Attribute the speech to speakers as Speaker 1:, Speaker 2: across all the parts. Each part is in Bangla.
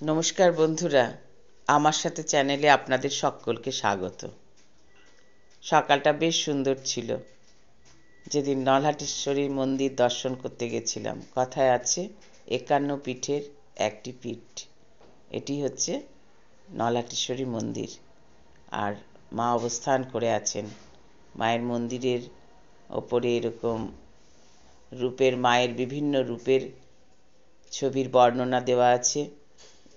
Speaker 1: নমস্কার বন্ধুরা, আমার সাথে চ্যানেলে আপনাদের সকলকে স্বাগত। সকালটা বেশ সুন্দর ছিল। যেদিন নলহাটেশ্বরীর মন্দির দর্শন করতে গেছিলাম, কথায় আছে ৫১ পীঠের একটি পীঠ। এটি হচ্ছে নলহাটেশ্বরী মন্দির। আর মা অবস্থান করে আছেন। মায়ের মন্দিরের ওপরে এরকম রূপের, মায়ের বিভিন্ন রূপের ছবির বর্ণনা দেওয়া আছে,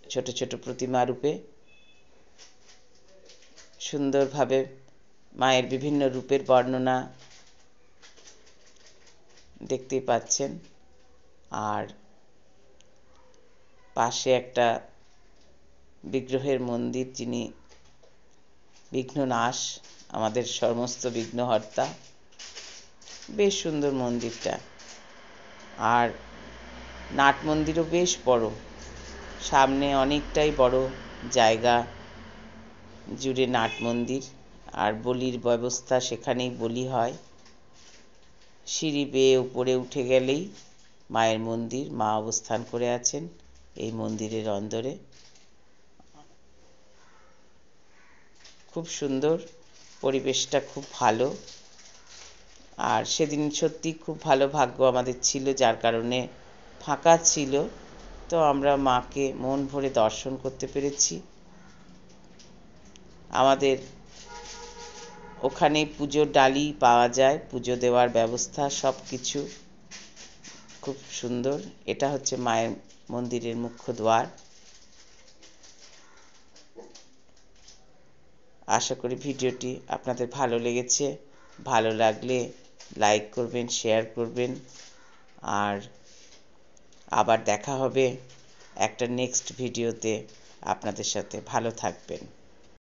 Speaker 1: ছোট ছোট প্রতিমা রূপে। সুন্দরভাবে মায়ের বিভিন্ন রূপের বর্ণনা দেখতেই পাচ্ছেন। আর পাশে একটা বিগ্রহের মন্দির, যিনি বিঘ্ননাশ, আমাদের সমস্ত বিঘ্নহর্তা। বেশ সুন্দর মন্দিরটা। আর নাট মন্দিরও বেশ বড়, সামনে অনেকটাই বড় জায়গা জুড়ে নাট মন্দির। আর বলির ব্যবস্থা, সেখানেই বলি হয়। সিঁড়ি বেয়ে উপরে উঠে গেলেই মায়ের মন্দির, মা অবস্থান করে আছেন এই মন্দিরের অন্দরে। খুব সুন্দর, পরিবেশটা খুব ভালো। আর সেদিন সত্যি খুব ভালো ভাগ্য আমাদের ছিল, যার কারণে ফাঁকা ছিল, তো আমরা মাকে মন ভরে দর্শন করতে পেরেছি। আমাদের ওখানে পুজোর ডালি পাওয়া যায়, পুজো দেওয়ার ব্যবস্থা সব কিছু খুব সুন্দর। এটা হচ্ছে মায়ের মন্দিরের মুখ্য দ্বার। আশা করি ভিডিওটি আপনাদের ভালো লেগেছে। ভালো লাগলে লাইক করবেন, শেয়ার করবেন। আর আবার দেখা হবে একটা নেক্সট ভিডিওতে আপনাদের সাথে। ভালো থাকবেন।